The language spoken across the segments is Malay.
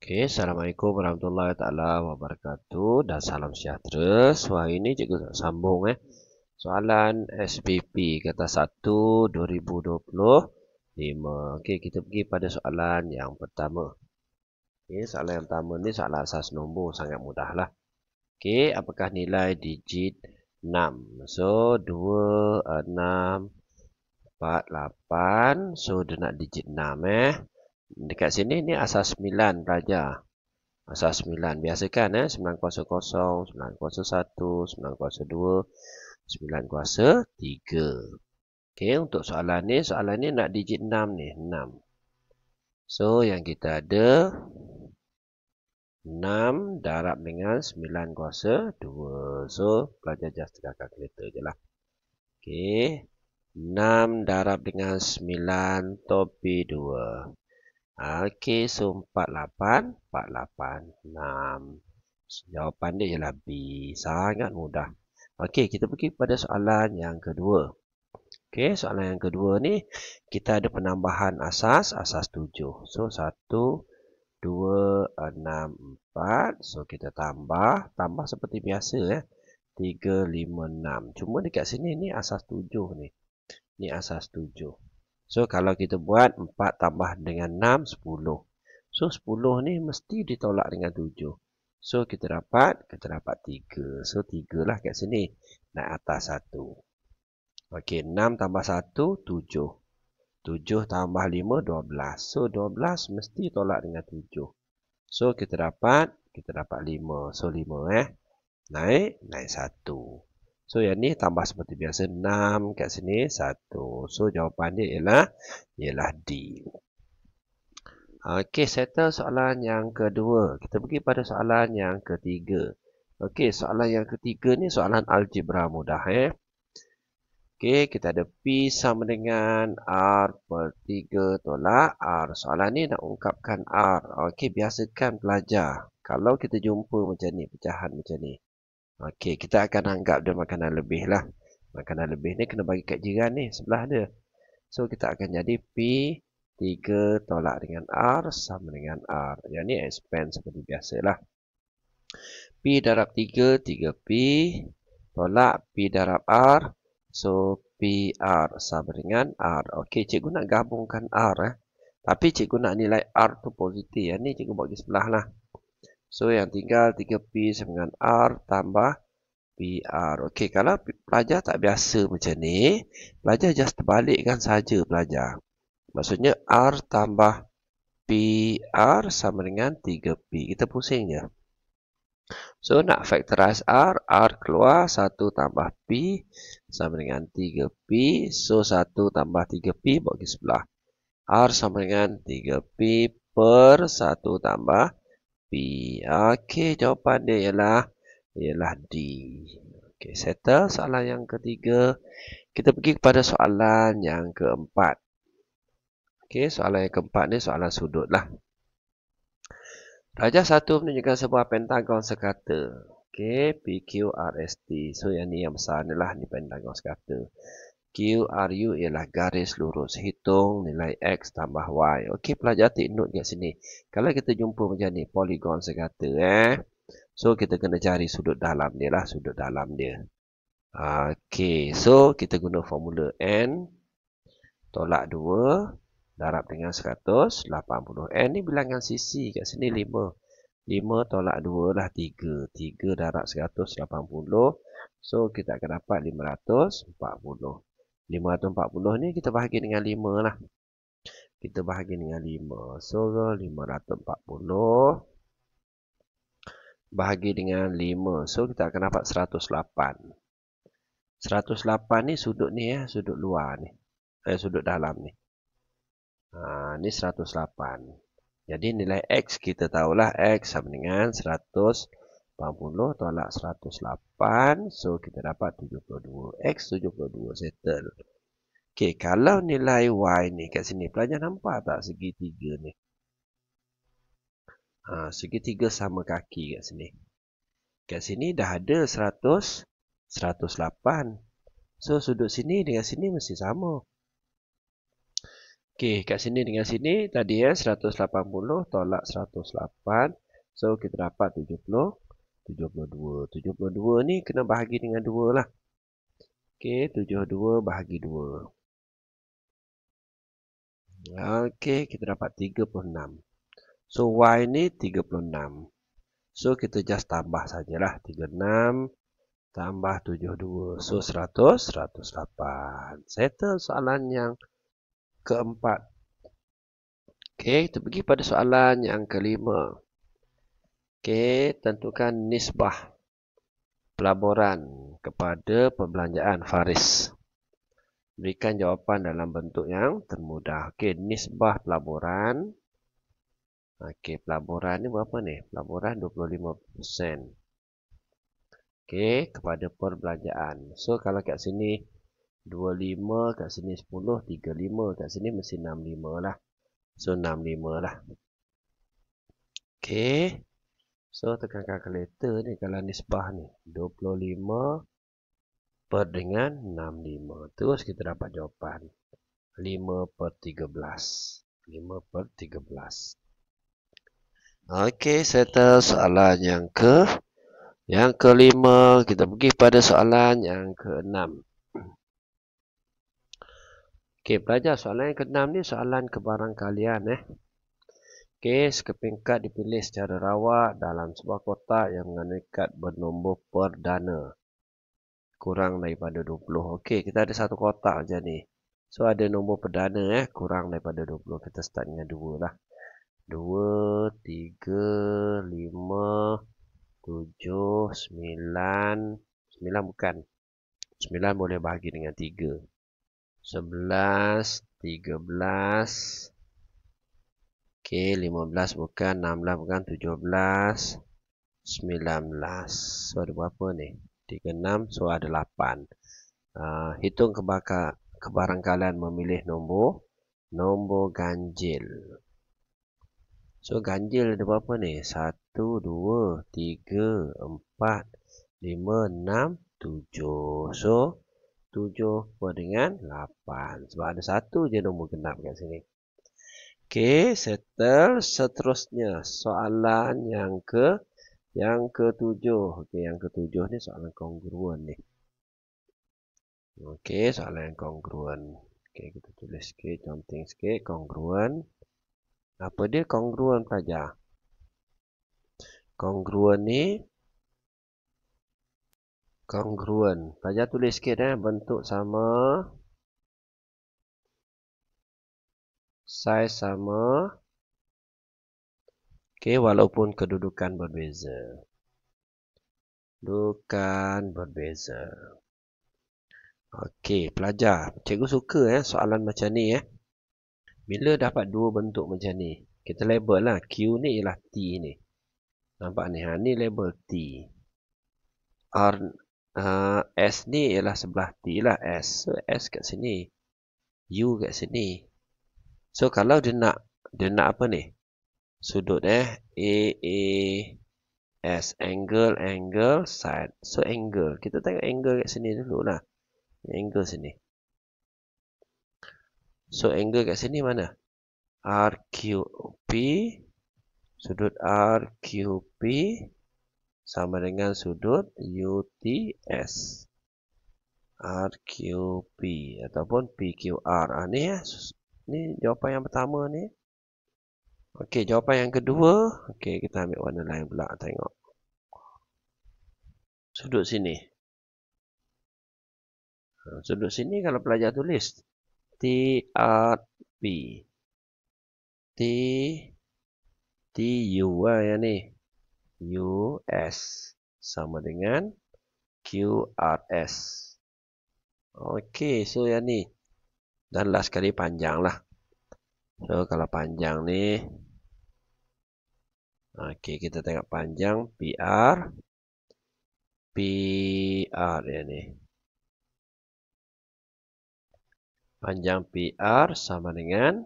Okey, Assalamualaikum warahmatullahi taala wabarakatuh dan salam sejahtera. So, hari ini cikgu nak sambung soalan SPP kata 1 2025. Okey, kita pergi pada soalan yang pertama. Okey, soalan yang pertama ni soalan asas nombor, sangat mudah lah. Okey, apakah nilai digit 6? So, 2, 6, 4, 8. So, dia nak digit 6 Dekat sini ni asas 9 pelajar. Asas 9. Biasakan 9 kuasa 0, 9 kuasa 1, 9 kuasa 2, 9 kuasa 3. Okey, untuk soalan ni nak digit 6 ni, 6. So, yang kita ada 6 darab dengan 9 kuasa 2. So, pelajar just tekan kalkulator je lah. Okey, 6 darab dengan 9 topi 2. Okey, so 48, 6. Jawapan dia ialah B. Sangat mudah. Okey, kita pergi pada soalan yang kedua. Okey, soalan yang kedua ni, kita ada penambahan asas 7. So, 1, 2, 6, 4. So, kita tambah seperti biasa 3, 5, 6. Cuma dekat sini ni asas 7 ni. Ni asas 7. So, kalau kita buat 4 tambah dengan 6, 10. So, 10 ni mesti ditolak dengan 7. So, kita dapat 3. So, 3 lah kat sini. Naik atas 1. Okey, 6 tambah 1, 7. 7 tambah 5, 12. So, 12 mesti tolak dengan 7. So, kita dapat 5. So, 5 naik 1. So, yang ni tambah seperti biasa. 6 kat sini, 1. So, jawapan dia ialah D. Okey, settle soalan yang kedua. Kita pergi pada soalan yang ketiga. Okey, soalan yang ketiga ni soalan algebra mudah Okey, kita ada P sama dengan R per 3 tolak R. Soalan ni nak ungkapkan R. Okey, biasakan pelajar. Kalau kita jumpa macam ni, pecahan macam ni. Okey, kita akan anggap dia makanan lebih lah. Makanan lebih ni kena bagi kat jiran ni, sebelah dia. So, kita akan jadi P 3 tolak dengan R sama dengan R. Yang ni expand seperti biasa lah. P darab 3, 3P. Tolak P darab R. So, PR sama dengan R. Okey, cikgu nak gabungkan R Tapi cikgu nak nilai R tu positif. Yang ni cikgu bagi sebelah lah. So, yang tinggal 3P sama dengan R tambah PR. Okey, kalau pelajar tak biasa macam ni, pelajar just terbalikkan saja pelajar. Maksudnya R tambah PR sama dengan 3P. Kita pusing je. So, nak factorize R. R keluar 1 tambah P sama dengan 3P. So, 1 tambah 3P bagi sebelah. R sama dengan 3P per 1 tambah P. Okey, jawapan dia ialah D. Okey, settle soalan yang ketiga. Kita pergi kepada soalan yang keempat. Okey, soalan yang keempat ni soalan sudut lah. Rajah 1 menunjukkan sebuah pentagon sekata. Okey, PQRST. So, yang ni yang besar ni lah, ni pentagon sekata. QRU ialah garis lurus. Hitung nilai X tambah Y. Okey, pelajar take note kat sini. Kalau kita jumpa macam ni, poligon sekata So, kita kena cari sudut dalam dia lah, sudut dalam dia. Okey, so kita guna formula N tolak 2 darab dengan 180. N ni bilangan sisi kat sini 5. 5 tolak 2 lah 3. 3 darab 180. So, kita akan dapat 540. 540 ni kita bahagi dengan 5 lah. Kita bahagi dengan 5. So, 540 bahagi dengan 5. So, kita akan dapat 108. 108 ni sudut ni sudut luar ni. Sudut dalam ni. Ni 108. Jadi nilai X kita tahulah X sama dengan 180 tolak 108. So kita dapat 72. X 72 settle. Okey, kalau nilai Y ni kat sini pelajar nampak tak segitiga ni? Segitiga sama kaki kat sini. Kat sini dah ada 108. So sudut sini dengan sini mesti sama. Okey, kat sini dengan sini tadi ya 180 tolak 108. So kita dapat 72. 72 ni kena bahagi dengan 2 lah. Okey, 72 bahagi 2. Okey, kita dapat 36. So Y ni 36. So kita just tambah sajalah 36 tambah 72. So 100, 108. Settle soalan yang keempat. Okey, kita pergi pada soalan yang kelima. Okey, tentukan nisbah pelaburan kepada perbelanjaan Faris. Berikan jawapan dalam bentuk yang termudah. Okey, nisbah pelaburan. Okey, pelaburan ni berapa ni? Pelaburan 25%. Okey, kepada perbelanjaan. So, kalau kat sini 25, kat sini 10, 35, kat sini mesti 65 lah. So, 65 lah. Okey. So, tekan kalkulator ni kalau nisbah ni. 25 per dengan 65. Terus kita dapat jawapan. 5/13. 5/13. Okey, settle soalan yang kelima. Kita pergi pada soalan yang keenam. Okey, pelajar soalan yang keenam ni soalan kebarangkalian Okey, sekeping kad dipilih secara rawak dalam sebuah kotak yang mengandungi kad bernombor perdana kurang daripada 20. Okey, kita ada satu kotak macam ni. So ada nombor perdana kurang daripada 20. Kita start dengan 2 lah. 2, 3, 5, 7, 9. 9 bukan. 9 boleh bahagi dengan 3. 11, 13. Okey, 15 bukan, 16 bukan, 17, 19. So ada berapa ni? 3, 6, so ada 8. Hitung kebarangkalian memilih nombor ganjil. So ganjil ada berapa ni? 1, 2, 3, 4, 5, 6, 7. So 7 per dengan 8. Sebab ada satu je nombor genap kat sini. Okey, settle. Seterusnya soalan yang ketujuh. Okey, yang ketujuh ni soalan kongruen ni. Okey, soalan yang kongruen. Okey, kita tulis sikit, counting sikit, kongruen. Apa dia kongruen pelajar? Kongruen ni kongruen. Pelajar tulis sikit bentuk sama, saiz sama. Okey, walaupun kedudukan berbeza. Kedudukan berbeza. Okey, pelajar. Cikgu suka soalan macam ni Bila dapat dua bentuk macam ni, kita label lah. Q ni ialah T ni. Nampak ni? Ni label T. S ni ialah sebelah T lah. S. So, S kat sini. U kat sini. So, kalau dia nak apa ni? Sudut A, S. Angle, side. So, angle. Kita tengok angle kat sini dulu lah. Angle sini. So, angle kat sini mana? RQP. Sudut RQP sama dengan sudut UTS. RQP ataupun PQR. Ni jawapan yang pertama ni. Okey, jawapan yang kedua. Okey, kita ambil warna lain pula. Tengok. Sudut sini. Sudut sini kalau pelajar tulis TRP. TU yang ni. US sama dengan QRS. Okey, so yang ni. Dan last kali panjang lah. So, kalau panjang ni. Okey, kita tengok panjang PR yang ni. Panjang PR sama dengan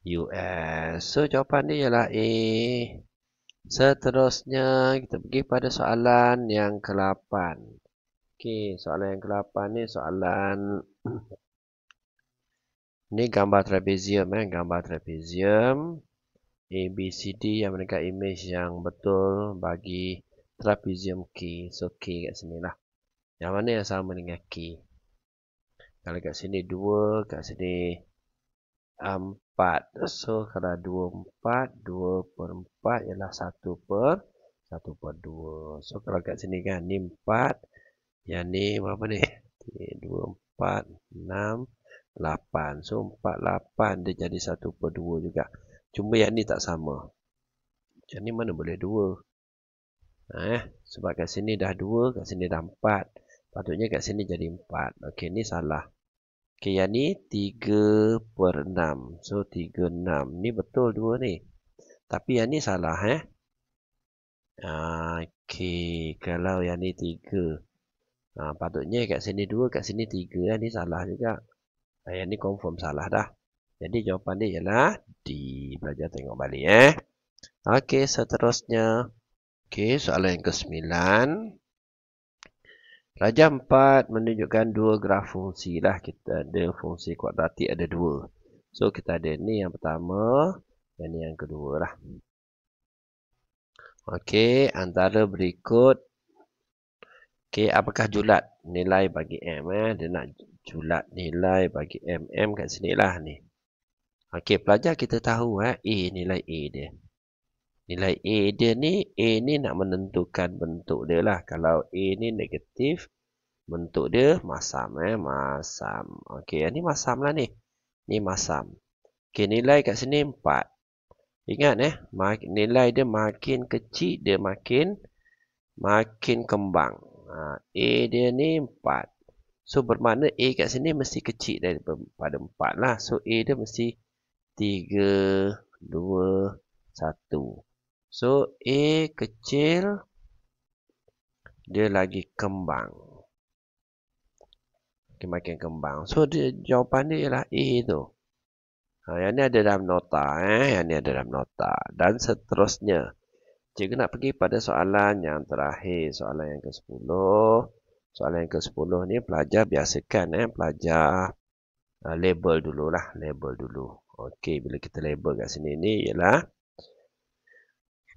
US. So, jawapan dia ialah A. Seterusnya, kita pergi pada soalan yang ke-8. Okey, soalan yang ke-8 ni soalan Ini gambar trapezium, gambar trapezium. A, B, C, D yang menunjukkan image yang betul bagi trapezium K. So, K kat sini lah. Yang mana yang sama dengan K? Kalau kat sini 2, kat sini 4. So, kalau 2, 4, 2 per 4 ialah 1 per 2. So, kalau kat sini kan, ni 4. Yang ni berapa ni? 2, 4, 6, 8. So, 4, 8 dia jadi 1 per 2 juga. Cuma yang ni tak sama. Yang ni mana boleh 2? Sebab kat sini dah 2, kat sini dah 4. Patutnya kat sini jadi 4. Okey, ni salah. Okey, yang ni 3 per 6. So, 3, 6. Ni betul 2 ni. Tapi yang ni salah, Okey, kalau yang ni 3. Patutnya kat sini 2, kat sini 3. Ni salah juga. Yang ni confirm salah dah. Jadi, jawapan dia ialah D. Belajar tengok balik, Okey, seterusnya. Okey, soalan yang ke-9. Pelajar 4 menunjukkan 2 graf fungsi lah. Kita ada fungsi kuadratik ada 2. So, kita ada ni yang pertama. Dan ni yang kedua lah. Okey, antara berikut. Okey, apakah julat nilai bagi M? Dia nak julat nilai bagi M. M kat sini lah ni. Okey, pelajar kita tahu A, nilai A dia. Nilai A dia ni, A ni nak menentukan bentuk dia lah. Kalau A ni negatif, bentuk dia masam, masam. Okey, yang ni masam lah ni. Ni masam. Okey, nilai kat sini 4. Ingat nilai dia makin kecil, dia makin kembang. A dia ni 4. So, bermakna A kat sini mesti kecil daripada 4 lah. So, A dia mesti 3, 2, 1. So, A kecil, dia lagi kembang. Dia makin kembang. So, jawapan dia ialah A tu. Yang ni ada dalam nota. Yang ni ada dalam nota. Dan seterusnya. Cikgu nak pergi pada soalan yang terakhir. Soalan yang ke-10. Soalan yang ke-10 ni pelajar biasakan. Pelajar label dululah. Label dulu. Okey, bila kita label kat sini ni ialah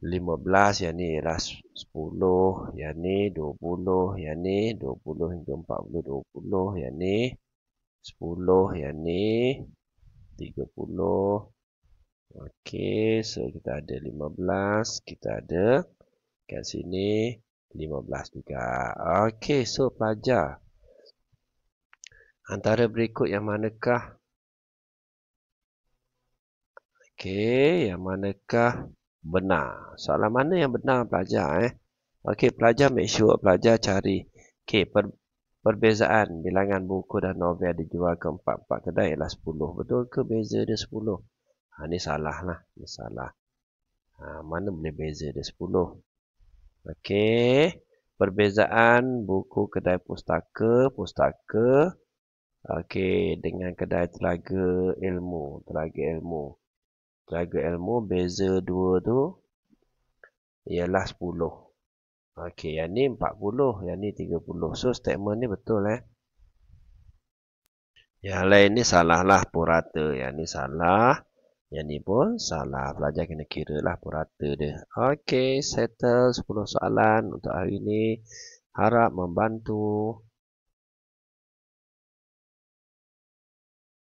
15, yang ni ialah 10, yang ni 20, yang ni 20 hingga 40, 20, yang ni 10, yang ni 30. Okey, so kita ada 15, kita ada kat sini 15 juga. Okey, so pelajar. Antara berikut yang manakah? Okey, yang manakah benar? Soalan mana yang benar pelajar? Okey, pelajar make sure pelajar cari. Okey, perbezaan bilangan buku dan novel dijual ke 4 kedai ialah 10. Betul ke beza dia 10? Ni salah lah. Ni salah. Mana boleh beza dia 10? Okey, perbezaan buku kedai pustaka. Okey, dengan kedai telaga ilmu. Telaga ilmu beza 2 tu ialah 10. Okey, yang ni 40, yang ni 30. So, statement ni betul Yang lain ni salah lah purata. Yang ni salah. Yang ni pun salah. Pelajar kena kira lah purata dia. Okey, settle 10 soalan untuk hari ni. Harap membantu.